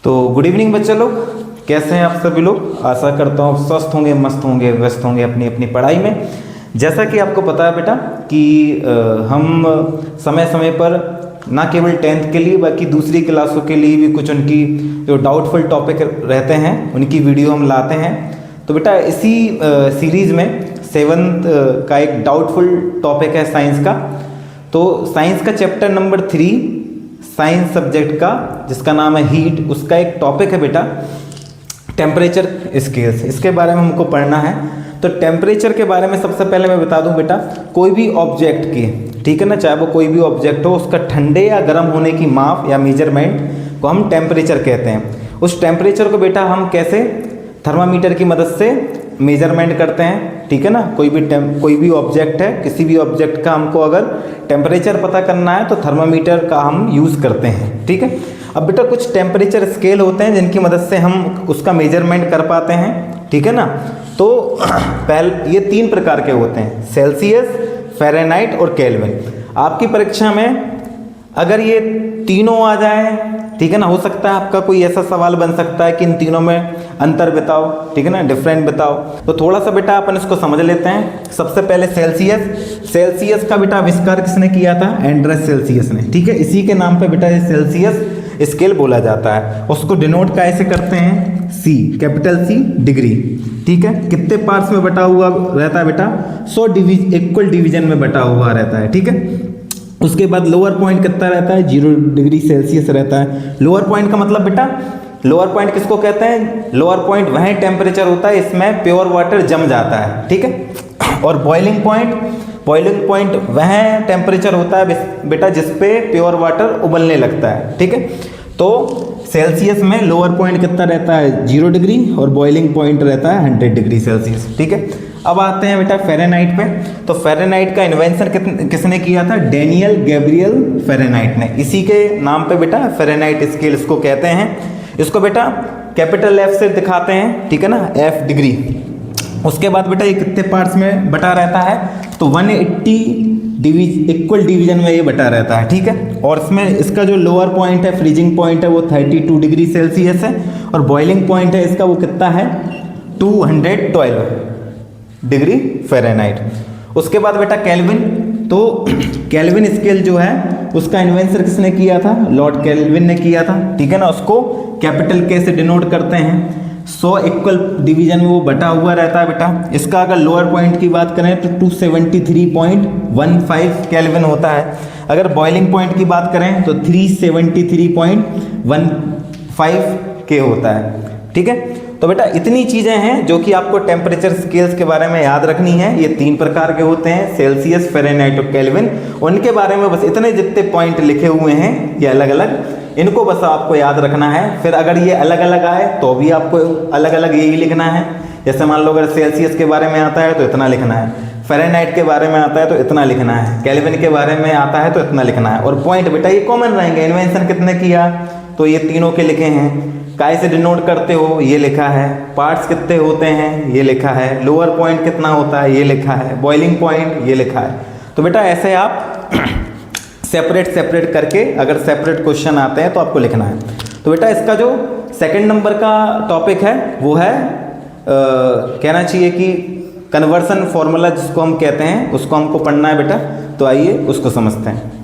तो good evening बच्चे लोग, कैसे हैं आप सभी लोग। आशा करता हूँ स्वस्थ होंगे, मस्त होंगे, व्यस्त होंगे अपनी अपनी पढ़ाई में। जैसा कि आपको पता है बेटा कि हम समय समय पर ना केवल 10th के लिए बल्कि दूसरी क्लासों के लिए भी कुछ उनकी जो डाउटफुल टॉपिक रहते हैं उनकी वीडियो हम लाते हैं। तो बेटा इसी सीरीज़ में 7th का एक डाउटफुल टॉपिक है साइंस का। तो साइंस का चैप्टर नंबर 3 साइंस सब्जेक्ट का जिसका नाम है हीट, उसका एक टॉपिक है बेटा टेम्परेचर स्केल्स। इसके बारे में हमको पढ़ना है। तो टेम्परेचर के बारे में सबसे पहले मैं बता दूं बेटा, कोई भी ऑब्जेक्ट की, ठीक है ना, चाहे वो कोई भी ऑब्जेक्ट हो, उसका ठंडे या गर्म होने की माप या मेजरमेंट को हम टेम्परेचर कहते हैं। उस टेम्परेचर को बेटा हम कैसे थर्मामीटर की मदद से मेजरमेंट करते हैं, ठीक है ना। कोई भी ऑब्जेक्ट है, किसी भी ऑब्जेक्ट का हमको अगर टेम्परेचर पता करना है तो थर्मामीटर का हम यूज़ करते हैं, ठीक है। अब बेटा कुछ टेम्परेचर स्केल होते हैं जिनकी मदद से हम उसका मेजरमेंट कर पाते हैं, ठीक है ना। तो पहले ये 3 प्रकार के होते हैं, सेल्सियस, फ़ारेनहाइट और केल्विन। आपकी परीक्षा में अगर ये तीनों आ जाए, ठीक है ना, हो सकता है आपका कोई ऐसा सवाल बन सकता है कि इन तीनों में अंतर बताओ, ठीक है ना, डिफरेंट बताओ। तो थोड़ा सा बेटा अपन इसको समझ लेते हैं। सबसे पहले सेल्सियस का बेटा आविष्कार किसने किया था? एंड्रस सेल्सियस ने, ठीक है। इसी के नाम पे बेटा ये सेल्सियस स्केल बोला जाता है। उसको डिनोट कैसे करते हैं? C, कैपिटल C, डिग्री, ठीक है। कितने पार्ट्स में बटा हुआ रहता है बेटा? 100 इक्वल डिवीजन में बटा हुआ रहता है, ठीक है। उसके बाद लोअर पॉइंट कितना रहता है? 0 डिग्री सेल्सियस रहता है। लोअर पॉइंट का मतलब बेटा, लोअर पॉइंट किसको कहते हैं? लोअर पॉइंट वह टेम्परेचर होता है इसमें प्योर वाटर जम जाता है, ठीक है। और बॉइलिंग पॉइंट वह टेम्परेचर होता है बेटा जिसपे प्योर वाटर उबलने लगता है, ठीक है। तो सेल्सियस में लोअर पॉइंट कितना रहता है? 0 डिग्री और बॉइलिंग पॉइंट रहता है 100 डिग्री सेल्सियस, ठीक है। अब आते हैं बेटा फ़ारेनहाइट पे। तो फ़ारेनहाइट का इन्वेंशन किसने किया था? डेनियल गैब्रियल फ़ारेनहाइट ने। इसी के नाम पे बेटा फ़ारेनहाइट स्केल इसको कहते हैं। इसको बेटा कैपिटल F से दिखाते हैं, ठीक है ना, F डिग्री। उसके बाद बेटा ये कितने पार्ट्स में बटा रहता है? तो 180 इक्वल डिवीजन में ये बटा रहता है, ठीक है। और इसमें इसका जो लोअर पॉइंट है, फ्रीजिंग पॉइंट है, वो 32 डिग्री सेल्सियस है। और बॉइलिंग पॉइंट है इसका, वो कितना है? 212 डिग्री फ़ारेनहाइट। उसके बाद बेटा केल्विन। तो केल्विन स्केल जो है उसका इन्वेंशन किसने किया था? लॉर्ड केल्विन ने किया था, ठीक है ना। उसको कैपिटल K से डिनोट करते हैं। 100 इक्वल डिवीजन में वो बटा हुआ रहता है बेटा। इसका अगर लोअर पॉइंट की बात करें तो 273.15 केल्विन होता है। अगर बॉइलिंग पॉइंट की बात करें तो 373.15 K होता है, ठीक है। तो बेटा इतनी चीज़ें हैं जो कि आपको टेम्परेचर स्केल्स के बारे में याद रखनी है। ये 3 प्रकार के होते हैं, सेल्सियस, फ़ारेनहाइट और केल्विन। उनके बारे में बस इतने जितने पॉइंट लिखे हुए हैं ये अलग अलग, इनको बस आपको याद रखना है। फिर अगर ये अलग अलग आए तो भी आपको अलग अलग यही लिखना है। जैसे मान लो अगर सेल्सियस के बारे में आता है तो इतना लिखना है, फ़ारेनहाइट के बारे में आता है तो इतना लिखना है, केल्विन के बारे में आता है तो इतना लिखना है। और पॉइंट बेटा ये कॉमन रहेंगे। इन्वेंशन कितने किया? तो ये तीनों के लिखे हैं। काय से डिनोट करते हो? ये लिखा है। पार्ट्स कितने होते हैं? ये लिखा है। लोअर पॉइंट कितना होता है? ये लिखा है। बॉइलिंग पॉइंट ये लिखा है। तो बेटा ऐसे आप सेपरेट करके अगर सेपरेट क्वेश्चन आते हैं तो आपको लिखना है। तो बेटा इसका जो सेकंड नंबर का टॉपिक है वो है कहना चाहिए कि कन्वर्सन फॉर्मूला जिसको हम कहते हैं, उसको हमको पढ़ना है बेटा। तो आइए उसको समझते हैं।